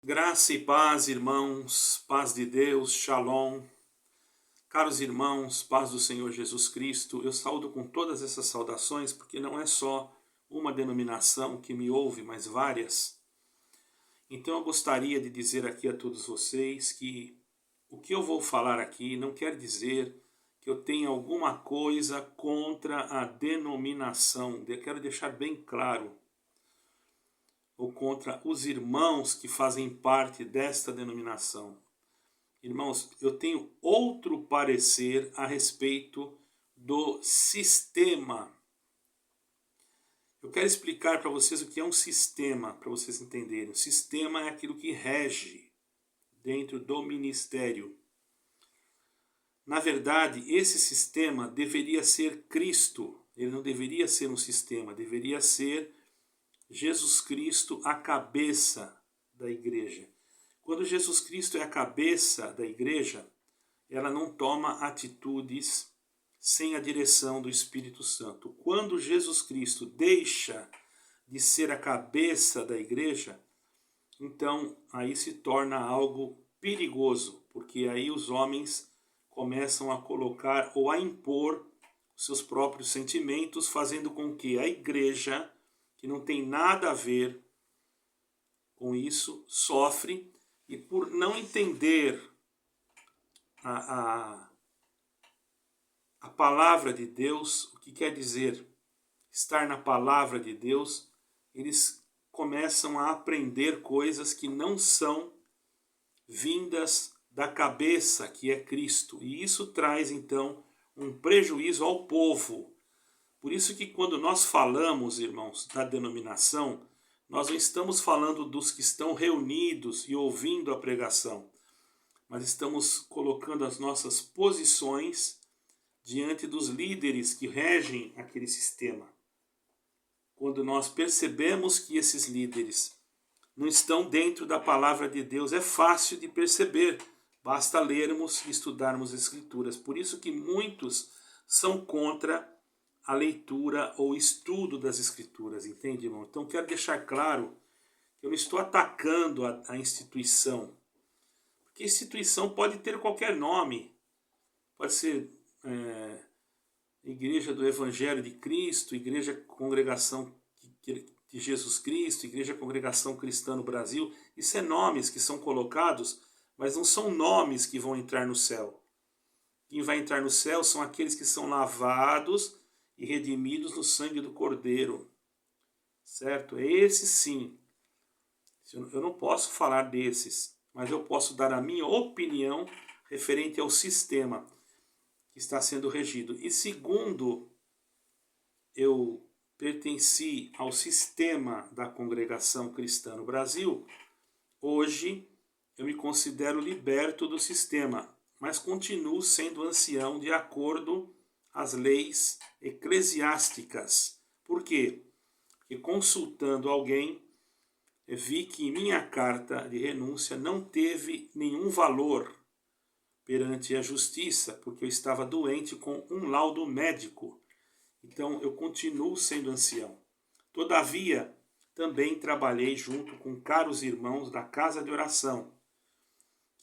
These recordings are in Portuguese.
Graça e paz, irmãos, paz de Deus, shalom. Caros irmãos, paz do Senhor Jesus Cristo, eu saúdo com todas essas saudações porque não é só uma denominação que me ouve, mas várias. Então eu gostaria de dizer aqui a todos vocês que o que eu vou falar aqui não quer dizer que eu tenha alguma coisa contra a denominação. Eu quero deixar bem claro, ou contra os irmãos que fazem parte desta denominação. Irmãos, eu tenho outro parecer a respeito do sistema. Eu quero explicar para vocês o que é um sistema, para vocês entenderem. O sistema é aquilo que rege dentro do ministério. Na verdade, esse sistema deveria ser Cristo. Ele não deveria ser um sistema, deveria ser Jesus Cristo, a cabeça da igreja. Quando Jesus Cristo é a cabeça da igreja, ela não toma atitudes sem a direção do Espírito Santo. Quando Jesus Cristo deixa de ser a cabeça da igreja, então aí se torna algo perigoso, porque aí os homens começam a colocar ou a impor os seus próprios sentimentos, fazendo com que a igreja, que não tem nada a ver com isso, sofre, e por não entender a palavra de Deus, o que quer dizer estar na palavra de Deus, eles começam a aprender coisas que não são vindas da cabeça, que é Cristo. E isso traz então um prejuízo ao povo. Por isso que quando nós falamos, irmãos, da denominação, nós não estamos falando dos que estão reunidos e ouvindo a pregação, mas estamos colocando as nossas posições diante dos líderes que regem aquele sistema. Quando nós percebemos que esses líderes não estão dentro da palavra de Deus, é fácil de perceber, basta lermos e estudarmos as Escrituras. Por isso que muitos são contra a leitura ou estudo das Escrituras, entende, irmão? Então quero deixar claro que eu não estou atacando a instituição, porque instituição pode ter qualquer nome, pode ser Igreja do Evangelho de Cristo, Igreja Congregação de Jesus Cristo, Igreja Congregação Cristã no Brasil. Isso é nomes que são colocados, mas não são nomes que vão entrar no céu. Quem vai entrar no céu são aqueles que são lavados e redimidos no sangue do Cordeiro, certo? É esse sim. Eu não posso falar desses, mas eu posso dar a minha opinião referente ao sistema que está sendo regido. E segundo eu pertenci ao sistema da congregação cristã no Brasil, hoje eu me considero liberto do sistema, mas continuo sendo ancião de acordo às leis eclesiásticas. Por quê? Porque consultando alguém, vi que minha carta de renúncia não teve nenhum valor perante a justiça, porque eu estava doente com um laudo médico. Então eu continuo sendo ancião. Todavia, também trabalhei junto com caros irmãos da casa de oração,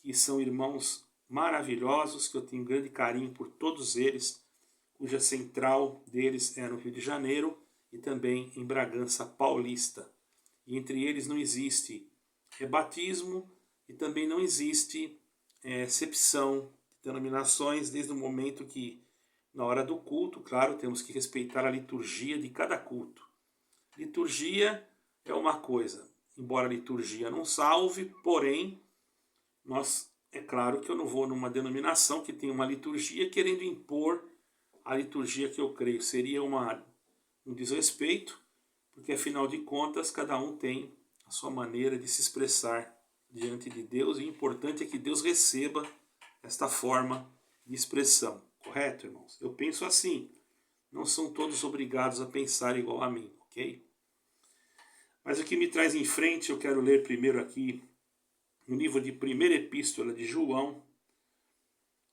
que são irmãos maravilhosos, que eu tenho grande carinho por todos eles, cuja central deles é no Rio de Janeiro e também em Bragança Paulista. E entre eles não existe rebatismo e também não existe excepção de denominações, desde o momento que, na hora do culto, claro, temos que respeitar a liturgia de cada culto. Liturgia é uma coisa, embora a liturgia não salve, porém, é claro que eu não vou numa denominação que tem uma liturgia querendo impor a liturgia que eu creio. Seria um desrespeito, porque afinal de contas cada um tem a sua maneira de se expressar diante de Deus, e o importante é que Deus receba esta forma de expressão. Correto, irmãos? Eu penso assim. Não são todos obrigados a pensar igual a mim, ok? Mas o que me traz em frente, eu quero ler primeiro aqui no livro de Primeira Epístola de João,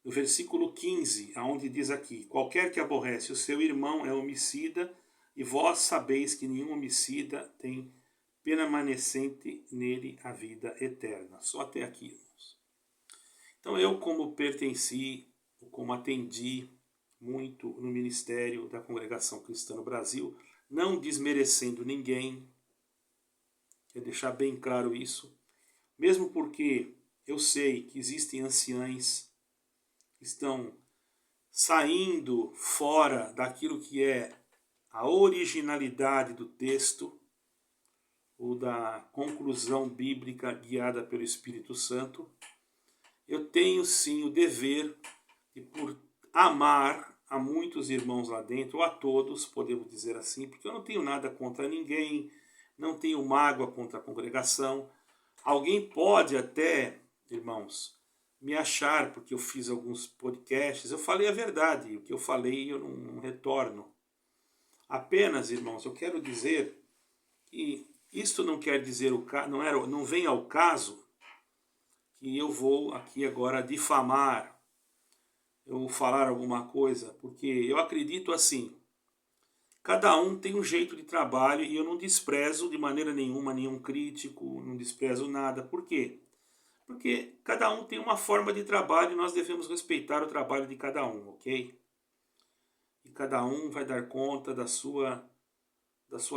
no versículo 15, aonde diz aqui: qualquer que aborrece o seu irmão é homicida, e vós sabeis que nenhum homicida tem permanecente nele a vida eterna. Só até aqui, irmãos. Então eu, como pertenci, como atendi muito no ministério da Congregação Cristã no Brasil, não desmerecendo ninguém, quero deixar bem claro isso, mesmo porque eu sei que existem anciães que estão saindo fora daquilo que é a originalidade do texto ou da conclusão bíblica guiada pelo Espírito Santo. Eu tenho sim o dever de, por amar a muitos irmãos lá dentro, ou a todos, podemos dizer assim, porque eu não tenho nada contra ninguém, não tenho mágoa contra a congregação. Alguém pode até, irmãos, me achar, porque eu fiz alguns podcasts, eu falei a verdade, o que eu falei eu não retorno. Apenas, irmãos, eu quero dizer que isto não quer dizer, não vem ao caso que eu vou aqui agora difamar, eu falar alguma coisa, porque eu acredito assim, cada um tem um jeito de trabalho e eu não desprezo de maneira nenhuma nenhum crítico, não desprezo nada. Por quê? Porque cada um tem uma forma de trabalho e nós devemos respeitar o trabalho de cada um, ok? E cada um vai dar conta da sua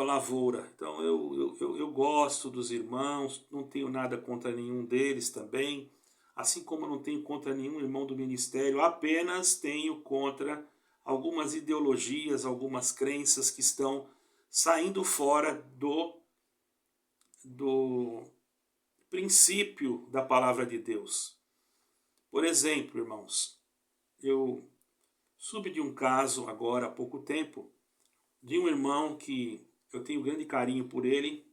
lavoura. Então eu gosto dos irmãos, não tenho nada contra nenhum deles também, assim como não tenho contra nenhum irmão do ministério, apenas tenho contra algumas ideologias, algumas crenças que estão saindo fora do princípio da palavra de Deus. Por exemplo, irmãos, eu soube de um caso agora há pouco tempo, de um irmão que eu tenho grande carinho por ele,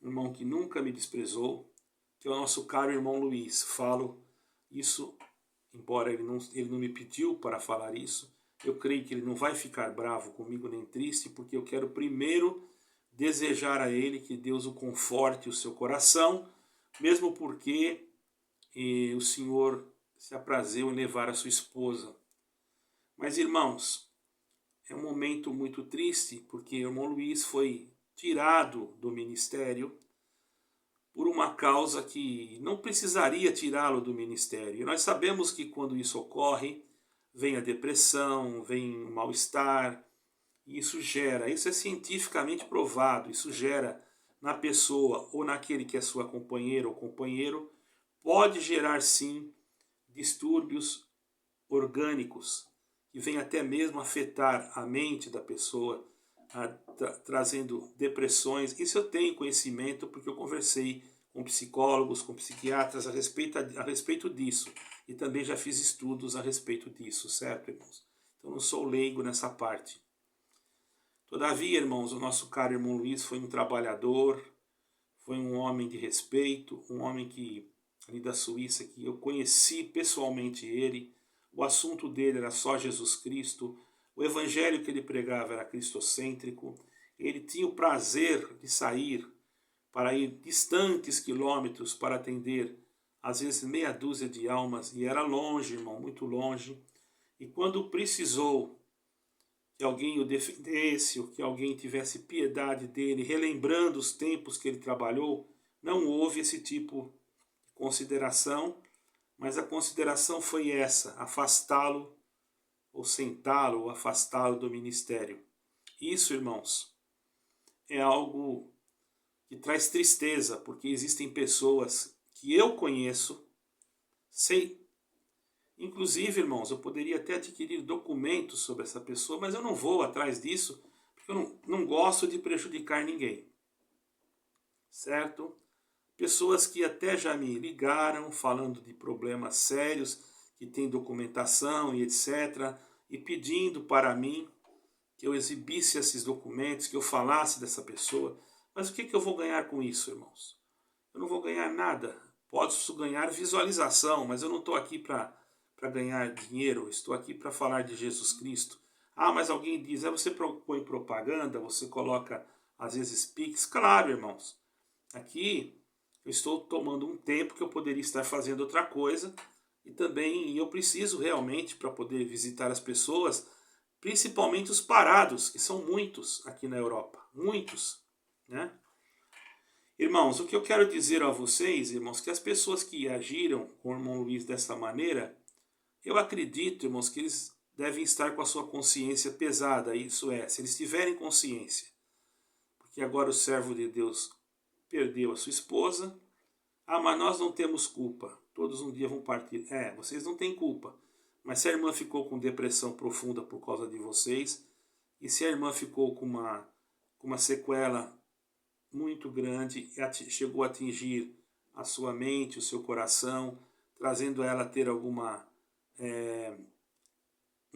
um irmão que nunca me desprezou, que é o nosso caro irmão Luiz. Falo isso, embora ele não me pediu para falar isso, eu creio que ele não vai ficar bravo comigo nem triste, porque eu quero primeiro desejar a ele que Deus o conforte o seu coração, mesmo porque o Senhor se aprazeu em levar a sua esposa. Mas, irmãos, é um momento muito triste, porque o irmão Luiz foi tirado do ministério por uma causa que não precisaria tirá-lo do ministério. E nós sabemos que quando isso ocorre, vem a depressão, vem o mal-estar, e isso é cientificamente provado, isso gera na pessoa ou naquele que é sua companheira ou companheiro, pode gerar sim distúrbios orgânicos, que vem até mesmo afetar a mente da pessoa, trazendo depressões. Isso eu tenho conhecimento porque eu conversei com psicólogos, com psiquiatras a respeito disso. E também já fiz estudos a respeito disso, certo, irmãos? Então não sou leigo nessa parte. Todavia, irmãos, o nosso caro irmão Luiz foi um trabalhador, foi um homem de respeito, um homem que, ali da Suíça, que eu conheci pessoalmente ele. O assunto dele era só Jesus Cristo, o evangelho que ele pregava era cristocêntrico, ele tinha o prazer de sair para ir distantes quilômetros para atender, às vezes meia dúzia de almas, e era longe, irmão, muito longe. E quando precisou que alguém o defendesse, ou que alguém tivesse piedade dele, relembrando os tempos que ele trabalhou, não houve esse tipo de consideração, mas a consideração foi essa, afastá-lo, ou sentá-lo, ou afastá-lo do ministério. Isso, irmãos, é algo que traz tristeza, porque existem pessoas que eu conheço, sei, inclusive, irmãos, eu poderia até adquirir documentos sobre essa pessoa, mas eu não vou atrás disso, porque eu não gosto de prejudicar ninguém, certo? Pessoas que até já me ligaram falando de problemas sérios, que tem documentação e etc., e pedindo para mim que eu exibisse esses documentos, que eu falasse dessa pessoa. Mas o que eu vou ganhar com isso, irmãos? Eu não vou ganhar nada. Posso ganhar visualização, mas eu não estou aqui para ganhar dinheiro, estou aqui para falar de Jesus Cristo. Ah, mas alguém diz, você põe propaganda, você coloca às vezes Pix. Claro, irmãos, aqui eu estou tomando um tempo que eu poderia estar fazendo outra coisa, e também eu preciso realmente, para poder visitar as pessoas, principalmente os parados, que são muitos aqui na Europa, muitos, né? Irmãos, o que eu quero dizer a vocês, irmãos, que as pessoas que agiram com o irmão Luiz dessa maneira, eu acredito, irmãos, que eles devem estar com a sua consciência pesada, isso é, se eles tiverem consciência, porque agora o servo de Deus perdeu a sua esposa, mas nós não temos culpa, todos um dia vão partir. Vocês não têm culpa, mas se a irmã ficou com depressão profunda por causa de vocês, e se a irmã ficou com uma sequela muito grande, chegou a atingir a sua mente, o seu coração, trazendo ela a ter um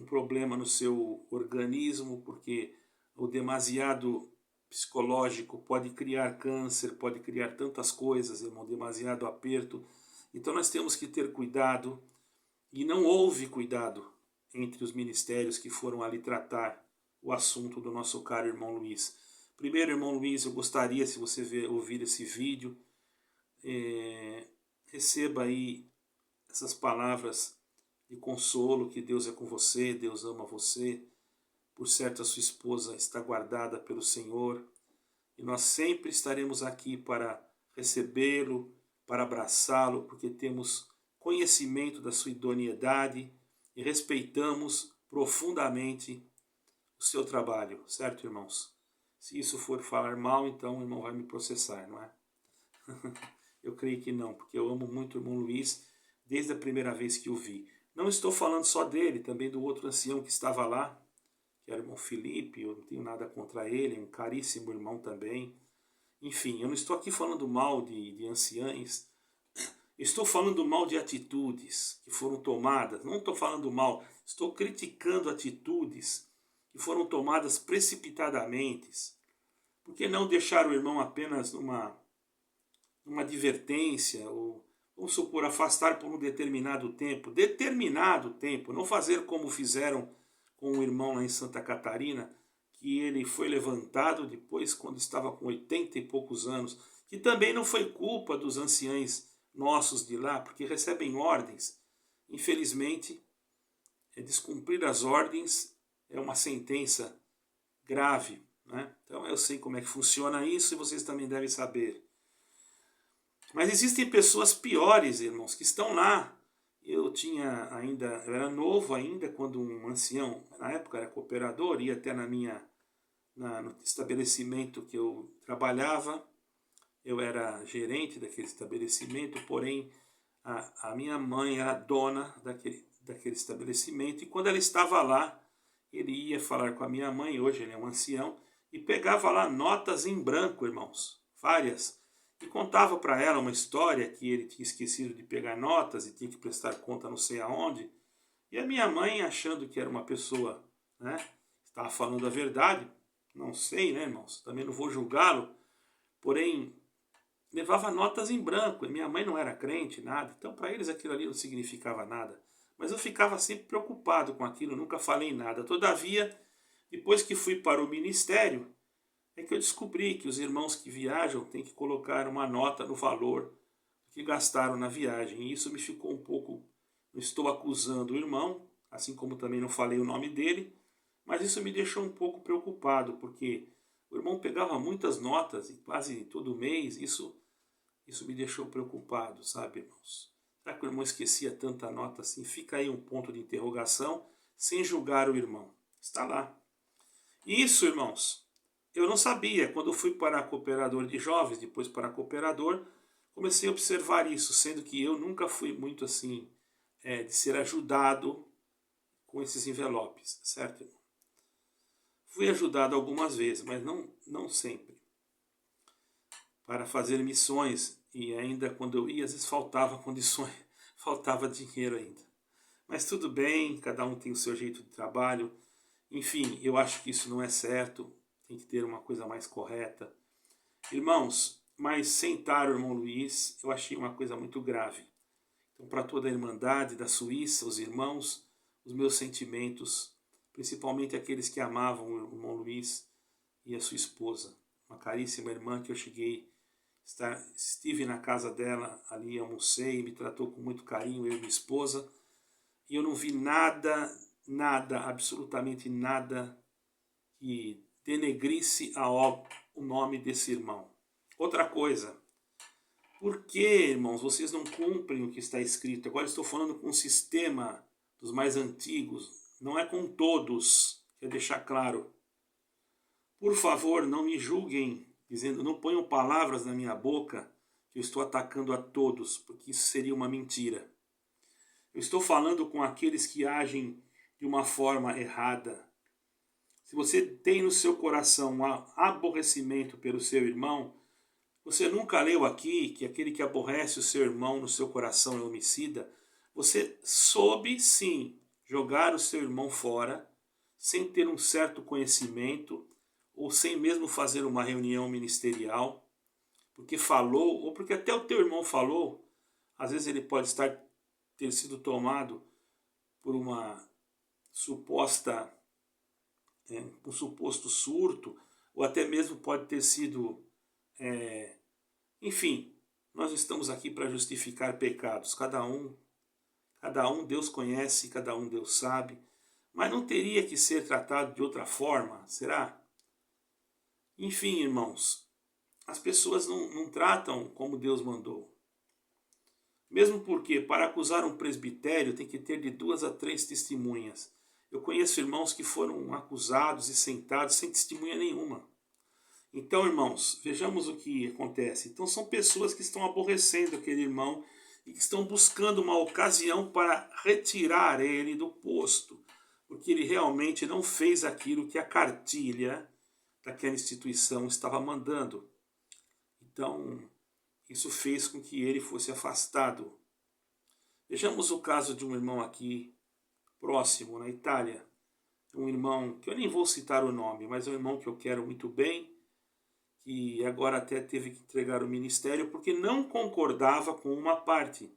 problema no seu organismo, porque o demasiado psicológico pode criar câncer, pode criar tantas coisas, irmão, demasiado aperto. Então nós temos que ter cuidado, e não houve cuidado entre os ministérios que foram ali tratar o assunto do nosso caro irmão Luiz. Primeiro, irmão Luiz, eu gostaria, se você ouvir esse vídeo, receba aí essas palavras de consolo, que Deus é com você, Deus ama você. Por certo, a sua esposa está guardada pelo Senhor, e nós sempre estaremos aqui para recebê-lo, para abraçá-lo, porque temos conhecimento da sua idoneidade e respeitamos profundamente o seu trabalho, certo, irmãos? Se isso for falar mal, então o irmão vai me processar, não é? Eu creio que não, porque eu amo muito o irmão Luiz desde a primeira vez que o vi. Não estou falando só dele, também do outro ancião que estava lá, que era o irmão Felipe, eu não tenho nada contra ele, um caríssimo irmão também. Enfim, eu não estou aqui falando mal de anciães, estou falando mal de atitudes que foram tomadas, não estou falando mal, estou criticando atitudes que foram tomadas precipitadamente. Por que não deixar o irmão apenas numa advertência, ou vamos supor, afastar por um determinado tempo, não fazer como fizeram com o irmão lá em Santa Catarina, que ele foi levantado depois quando estava com 80 e poucos anos, que também não foi culpa dos anciães nossos de lá, porque recebem ordens. Infelizmente, descumprir as ordens é uma sentença grave, né? Então eu sei como é que funciona isso e vocês também devem saber. Mas existem pessoas piores, irmãos, que estão lá. Eu era novo ainda quando um ancião, na época era cooperador, ia até no estabelecimento que eu trabalhava. Eu era gerente daquele estabelecimento, porém a minha mãe era dona daquele estabelecimento, e quando ela estava lá, ele ia falar com a minha mãe, hoje ele é um ancião, e pegava lá notas em branco, irmãos, várias, e contava para ela uma história que ele tinha esquecido de pegar notas e tinha que prestar conta não sei aonde. E a minha mãe, achando que era uma pessoa, né, estava falando a verdade, não sei, né, irmãos, também não vou julgá-lo, porém levava notas em branco, e minha mãe não era crente, nada, então para eles aquilo ali não significava nada. Mas eu ficava sempre preocupado com aquilo, nunca falei nada. Todavia, depois que fui para o ministério, é que eu descobri que os irmãos que viajam têm que colocar uma nota no valor que gastaram na viagem. E isso me ficou um pouco... Não estou acusando o irmão, assim como também não falei o nome dele, mas isso me deixou um pouco preocupado, porque o irmão pegava muitas notas, e quase todo mês, isso me deixou preocupado, sabe, irmãos? Será que o irmão esquecia tanta nota assim? Fica aí um ponto de interrogação, sem julgar o irmão. Está lá. Isso, irmãos, eu não sabia. Quando eu fui para cooperador de jovens, depois para cooperador, comecei a observar isso, sendo que eu nunca fui muito assim, de ser ajudado com esses envelopes, certo, irmão? Fui ajudado algumas vezes, mas não sempre, para fazer missões, e ainda quando eu ia, às vezes faltava condições, faltava dinheiro ainda. Mas tudo bem, cada um tem o seu jeito de trabalho. Enfim, eu acho que isso não é certo, tem que ter uma coisa mais correta. Irmãos, mas sentar o irmão Luiz, eu achei uma coisa muito grave. Então, para toda a Irmandade da Suíça, os irmãos, os meus sentimentos, principalmente aqueles que amavam o irmão Luiz e a sua esposa, uma caríssima irmã que eu estive na casa dela, ali almocei, me tratou com muito carinho, eu e minha esposa, e eu não vi nada, absolutamente nada que denegrisse o nome desse irmão. Outra coisa, por que, irmãos, vocês não cumprem o que está escrito? Agora estou falando com o sistema dos mais antigos, não é com todos, quero deixar claro. Por favor, não me julguem, dizendo, não ponham palavras na minha boca, que eu estou atacando a todos, porque isso seria uma mentira. Eu estou falando com aqueles que agem de uma forma errada. Se você tem no seu coração um aborrecimento pelo seu irmão, você nunca leu aqui que aquele que aborrece o seu irmão no seu coração é homicida? Você soube sim jogar o seu irmão fora, sem ter um certo conhecimento, ou sem mesmo fazer uma reunião ministerial, porque falou, ou porque até o teu irmão falou, às vezes ele pode ter sido tomado por uma suposta, um suposto surto, ou até mesmo pode ter sido, enfim, nós estamos aqui para justificar pecados, cada um Deus conhece, cada um Deus sabe, mas não teria que ser tratado de outra forma, será? Enfim, irmãos, as pessoas não tratam como Deus mandou. Mesmo porque para acusar um presbitério tem que ter de 2 a 3 testemunhas. Eu conheço irmãos que foram acusados e sentados sem testemunha nenhuma. Então, irmãos, vejamos o que acontece. Então são pessoas que estão aborrecendo aquele irmão e que estão buscando uma ocasião para retirar ele do posto, porque ele realmente não fez aquilo que a cartilha daquela instituição estava mandando. Então, isso fez com que ele fosse afastado. Vejamos o caso de um irmão aqui próximo, na Itália. Um irmão que eu nem vou citar o nome, mas é um irmão que eu quero muito bem, que agora até teve que entregar o ministério porque não concordava com uma parte.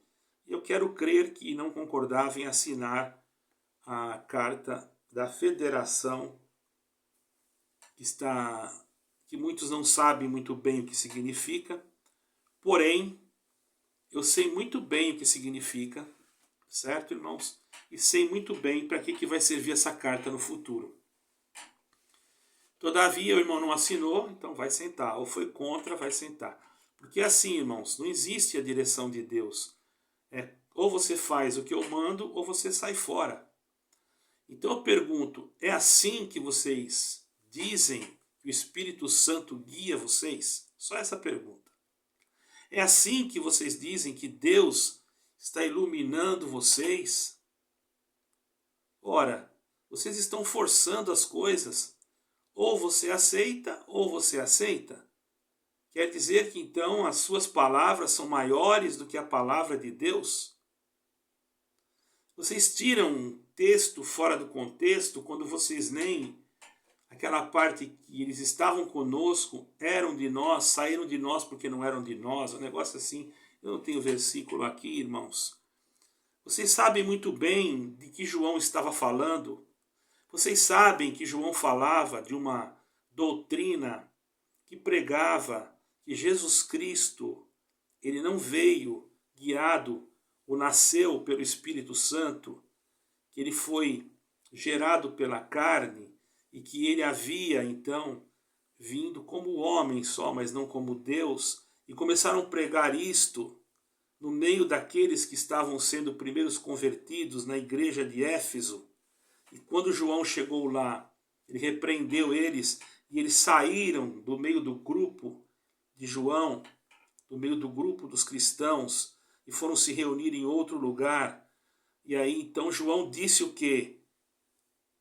Eu quero crer que não concordava em assinar a carta da federação, que muitos não sabem muito bem o que significa, porém, eu sei muito bem o que significa, certo, irmãos? E sei muito bem para que vai servir essa carta no futuro. Todavia, o irmão não assinou, então vai sentar. Ou foi contra, vai sentar. Porque assim, irmãos, não existe a direção de Deus. Ou você faz o que eu mando, ou você sai fora. Então eu pergunto, é assim que vocês dizem que o Espírito Santo guia vocês? Só essa pergunta. É assim que vocês dizem que Deus está iluminando vocês? Ora, vocês estão forçando as coisas. Ou você aceita, ou você aceita. Quer dizer que então as suas palavras são maiores do que a palavra de Deus? Vocês tiram um texto fora do contexto quando vocês nem aquela parte que eles estavam conosco, eram de nós, saíram de nós porque não eram de nós, um negócio assim. Eu não tenho versículo aqui, irmãos. Vocês sabem muito bem de que João estava falando. Vocês sabem que João falava de uma doutrina que pregava que Jesus Cristo, ele não veio guiado ou nasceu pelo Espírito Santo, que ele foi gerado pela carne e que ele havia então vindo como homem só, mas não como Deus, e começaram a pregar isto no meio daqueles que estavam sendo primeiros convertidos na igreja de Éfeso. E quando João chegou lá, ele repreendeu eles e eles saíram do meio do grupo de João, do meio do grupo dos cristãos, e foram se reunir em outro lugar. E aí então João disse o quê?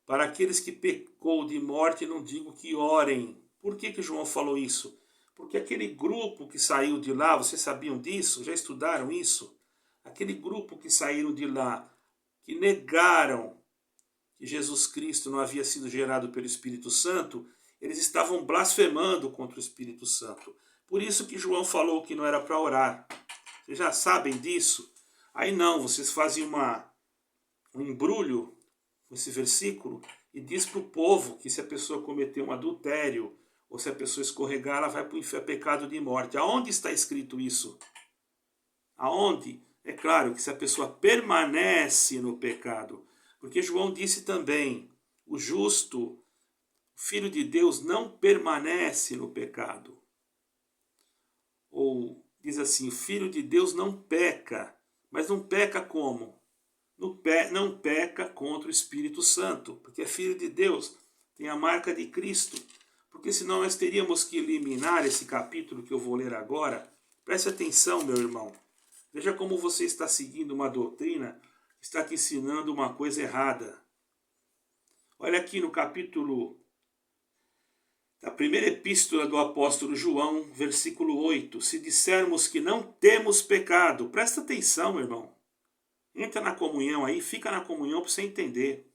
Para aqueles que pecou de morte, não digo que orem. Por que João falou isso? Porque aquele grupo que saiu de lá, vocês sabiam disso? Já estudaram isso? Aquele grupo que saíram de lá, que negaram que Jesus Cristo não havia sido gerado pelo Espírito Santo, eles estavam blasfemando contra o Espírito Santo. Por isso que João falou que não era para orar. Vocês já sabem disso? Aí não, vocês fazem um embrulho com esse versículo e diz para o povo que se a pessoa cometer um adultério ou se a pessoa escorregar, ela vai para o inferno, pecado de morte. Aonde está escrito isso? Aonde? É claro que se a pessoa permanece no pecado, porque João disse também, o justo, o Filho de Deus, não permanece no pecado. ou diz assim, o Filho de Deus não peca. Mas não peca como? Não peca contra o Espírito Santo, porque é Filho de Deus, tem a marca de Cristo. Porque senão nós teríamos que eliminar esse capítulo que eu vou ler agora. Preste atenção, meu irmão. Veja como você está seguindo uma doutrina que está te ensinando uma coisa errada. Olha aqui no capítulo da primeira epístola do apóstolo João, versículo 8. Se dissermos que não temos pecado, presta atenção, meu irmão. Entra na comunhão aí, fica na comunhão para você entender.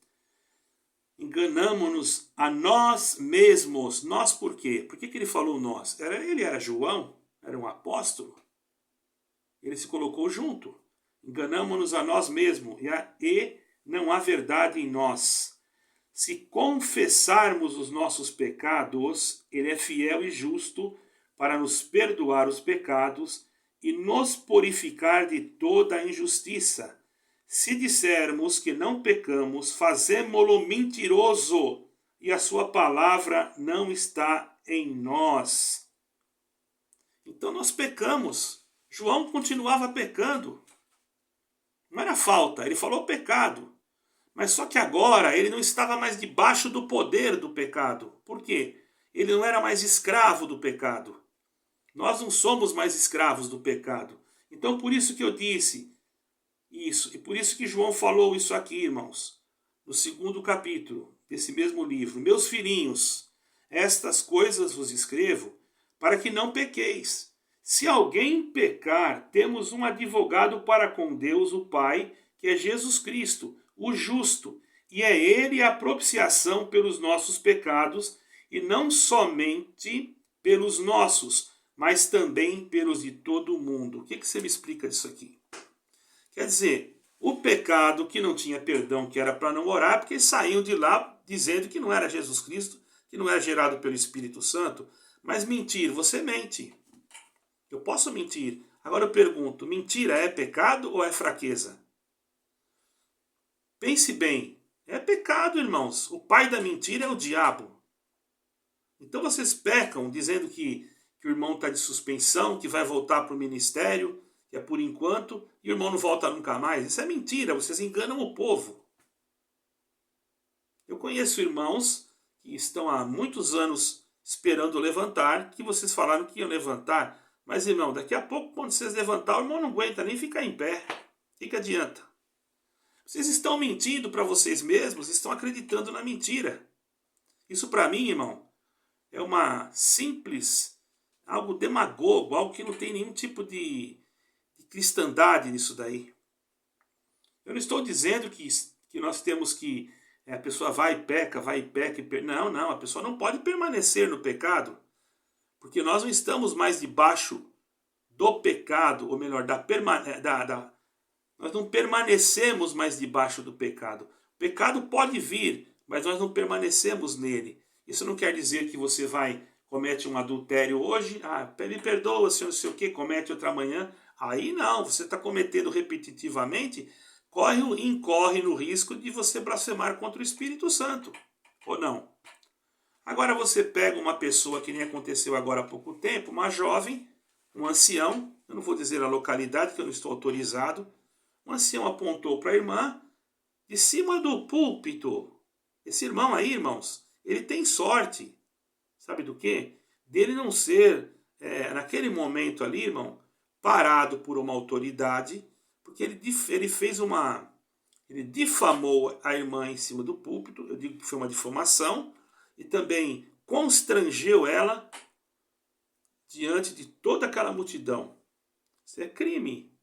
Enganamo-nos a nós mesmos. Nós por quê? Por que ele falou nós? Ele era João? Era um apóstolo? Ele se colocou junto. Enganamo-nos a nós mesmos e não há verdade em nós. Se confessarmos os nossos pecados, ele é fiel e justo para nos perdoar os pecados e nos purificar de toda a injustiça. Se dissermos que não pecamos, fazemo-lo mentiroso e a sua palavra não está em nós. Então nós pecamos. João continuava pecando. Não era falta, ele falou pecado. Mas só que agora ele não estava mais debaixo do poder do pecado. Por quê? Ele não era mais escravo do pecado. Nós não somos mais escravos do pecado. Então por isso que eu disse isso. E por isso que João falou isso aqui, irmãos. No 2º capítulo desse mesmo livro. Meus filhinhos, estas coisas vos escrevo para que não pequeis. Se alguém pecar, temos um advogado para com Deus, o Pai, que é Jesus Cristo, o justo, e é ele a propiciação pelos nossos pecados, e não somente pelos nossos, mas também pelos de todo o mundo. O que você me explica disso aqui? Quer dizer, o pecado que não tinha perdão, que era para não orar, porque eles saíam de lá dizendo que não era Jesus Cristo, que não era gerado pelo Espírito Santo, mas mentir, você mente. Eu posso mentir. Agora eu pergunto, mentira é pecado ou é fraqueza? Pense bem, é pecado, irmãos. O pai da mentira é o diabo. Então vocês pecam dizendo que o irmão está de suspensão, que vai voltar para o ministério, que é por enquanto, e o irmão não volta nunca mais. Isso é mentira, vocês enganam o povo. Eu conheço irmãos que estão há muitos anos esperando levantar, que vocês falaram que iam levantar. Mas, irmão, daqui a pouco, quando vocês levantar, o irmão não aguenta nem ficar em pé. O que adianta? Vocês estão mentindo para vocês mesmos, estão acreditando na mentira. Isso para mim, irmão, é uma simples, algo demagogo, algo que não tem nenhum tipo de cristandade nisso daí. Eu não estou dizendo que nós temos que, a pessoa vai e peca. Não, a pessoa não pode permanecer no pecado, porque nós não estamos mais debaixo do pecado, ou melhor, nós não permanecemos mais debaixo do pecado. O pecado pode vir, mas nós não permanecemos nele. Isso não quer dizer que você comete um adultério hoje, me perdoa, se não sei o que, comete outra amanhã. Aí não, você está cometendo repetitivamente, incorre no risco de você blasfemar contra o Espírito Santo. Ou não? Agora você pega uma pessoa que nem aconteceu agora há pouco tempo, uma jovem, um ancião, eu não vou dizer a localidade que eu não estou autorizado, um ancião apontou para a irmã de cima do púlpito. Esse irmão aí, irmãos, ele tem sorte, sabe do quê? Dele não ser, naquele momento ali, irmão, parado por uma autoridade, porque ele difamou a irmã em cima do púlpito, eu digo que foi uma difamação, e também constrangeu ela diante de toda aquela multidão. Isso é crime.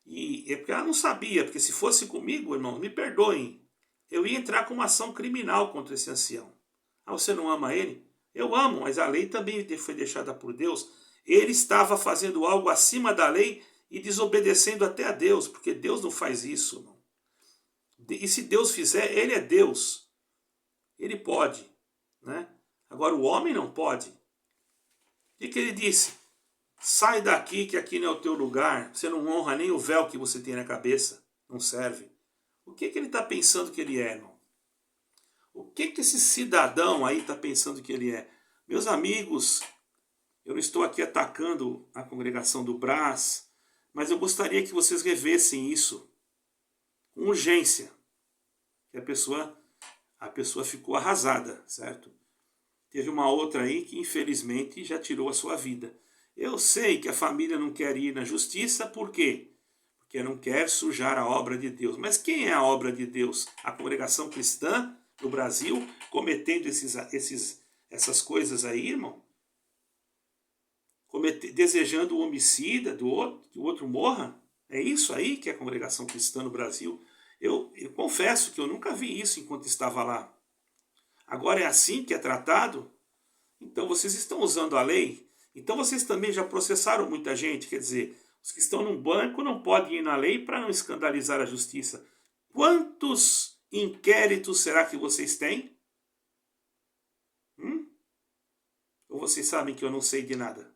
E é porque ela não sabia, porque se fosse comigo, irmão, me perdoem, eu ia entrar com uma ação criminal contra esse ancião. Você não ama ele? Eu amo, mas a lei também foi deixada por Deus. Ele estava fazendo algo acima da lei e desobedecendo até a Deus, porque Deus não faz isso, irmão. E se Deus fizer, ele é Deus. Ele pode, né? Agora o homem não pode. O que ele disse? Sai daqui que aqui não é o teu lugar. Você não honra nem o véu que você tem na cabeça. Não serve. O que ele está pensando que ele é, irmão? O que esse cidadão aí está pensando que ele é? Meus amigos, Eu não estou aqui atacando a congregação do Brás, mas eu gostaria que vocês revessem isso com urgência. Que a pessoa ficou arrasada, certo? Teve uma outra aí que infelizmente já tirou a sua vida. Eu sei que a família não quer ir na justiça, por quê? Porque não quer sujar a obra de Deus. Mas quem é a obra de Deus? A congregação cristã do Brasil cometendo essas coisas aí, irmão? Desejando o homicida do outro, que o outro morra? É isso aí que é a congregação cristã no Brasil? Eu confesso que eu nunca vi isso enquanto estava lá. Agora é assim que é tratado? Então vocês estão usando a lei? Então vocês também já processaram muita gente? Quer dizer, os que estão num banco não podem ir na lei para não escandalizar a justiça. Quantos inquéritos será que vocês têm? Ou vocês sabem que eu não sei de nada?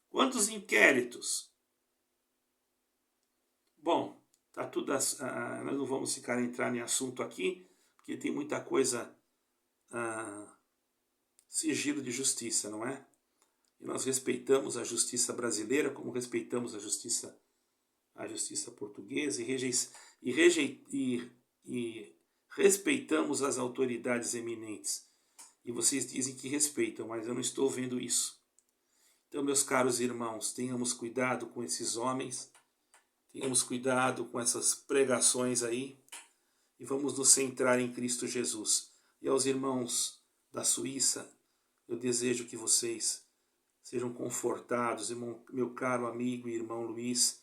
Quantos inquéritos? Bom, tá tudo. Nós não vamos entrar em assunto aqui, porque tem muita coisa sigilo de justiça, não é? E nós respeitamos a justiça brasileira como respeitamos a justiça portuguesa e respeitamos as autoridades eminentes. E vocês dizem que respeitam, mas eu não estou vendo isso. Então, meus caros irmãos, tenhamos cuidado com esses homens, tenhamos cuidado com essas pregações aí e vamos nos centrar em Cristo Jesus. E aos irmãos da Suíça, eu desejo que vocês sejam confortados, irmão, meu caro amigo e irmão Luiz.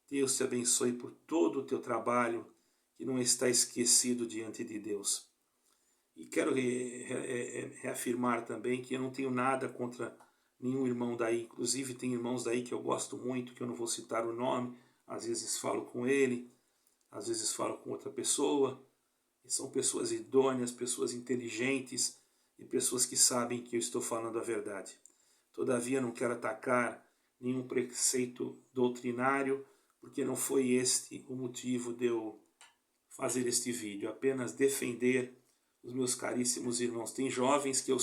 Deus te abençoe por todo o teu trabalho, que não está esquecido diante de Deus. E quero reafirmar também que eu não tenho nada contra nenhum irmão daí. Inclusive tem irmãos daí que eu gosto muito, que eu não vou citar o nome. Às vezes falo com ele, às vezes falo com outra pessoa. E são pessoas idôneas, pessoas inteligentes e pessoas que sabem que eu estou falando a verdade. Todavia não quero atacar nenhum preceito doutrinário, porque não foi este o motivo de eu fazer este vídeo. Apenas defender os meus caríssimos irmãos. Tem jovens que eu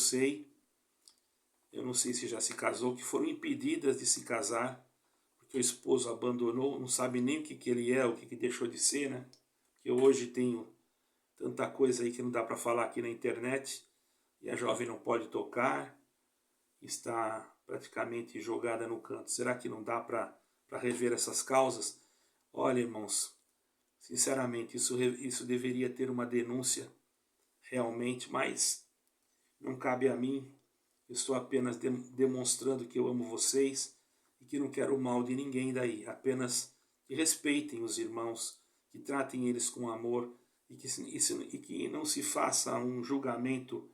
não sei se já se casou, que foram impedidas de se casar, porque o esposo abandonou, não sabe nem o que ele é, o que deixou de ser, né? Que eu hoje tenho tanta coisa aí que não dá para falar aqui na internet, e a jovem não pode tocar, está praticamente jogada no canto. Será que não dá para rever essas causas? Olha, irmãos, sinceramente, isso deveria ter uma denúncia realmente, mas não cabe a mim. Eu estou apenas demonstrando que eu amo vocês e que não quero o mal de ninguém daí. Apenas que respeitem os irmãos, que tratem eles com amor e que não se faça um julgamento,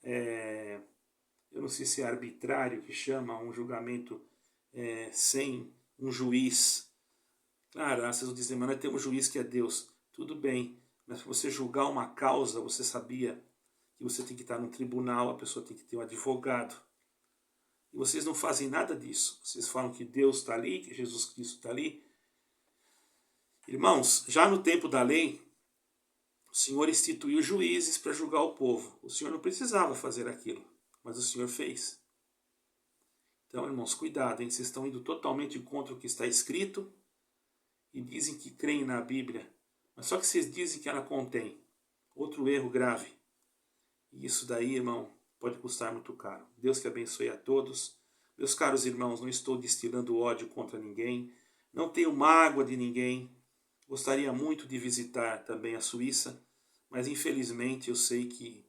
eu não sei se é arbitrário que chama, um julgamento sem um juiz. Claro, vocês vão dizer, mas nós temos um juiz que é Deus. Tudo bem, mas para você julgar uma causa, você sabia que você tem que estar num tribunal, a pessoa tem que ter um advogado. E vocês não fazem nada disso. Vocês falam que Deus está ali, que Jesus Cristo está ali. Irmãos, já no tempo da lei, o Senhor instituiu juízes para julgar o povo. O Senhor não precisava fazer aquilo, mas o Senhor fez. Então, irmãos, cuidado, hein? Vocês estão indo totalmente contra o que está escrito e dizem que creem na Bíblia, mas só que vocês dizem que ela contém outro erro grave. E isso daí, irmão, pode custar muito caro. Deus que abençoe a todos. Meus caros irmãos, não estou destilando ódio contra ninguém, não tenho mágoa de ninguém. Gostaria muito de visitar também a Suíça, mas infelizmente eu sei que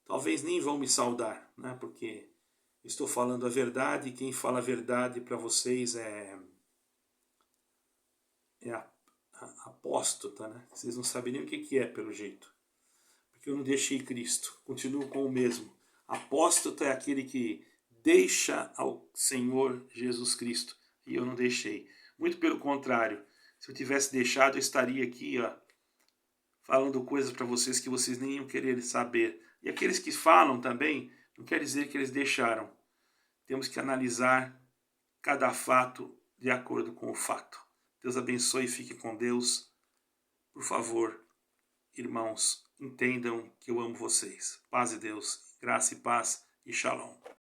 talvez nem vão me saudar, né? Porque estou falando a verdade e quem fala a verdade para vocês é apóstata, né? Vocês não sabem nem o que é pelo jeito. Porque eu não deixei Cristo, continuo com o mesmo. Apóstata é aquele que deixa ao Senhor Jesus Cristo, e eu não deixei. Muito pelo contrário, se eu tivesse deixado, eu estaria aqui, falando coisas para vocês que vocês nem iam querer saber. E aqueles que falam também, não quer dizer que eles deixaram. Temos que analisar cada fato de acordo com o fato. Deus abençoe e fique com Deus. Por favor, irmãos, entendam que eu amo vocês. Paz e Deus, graça e paz e shalom.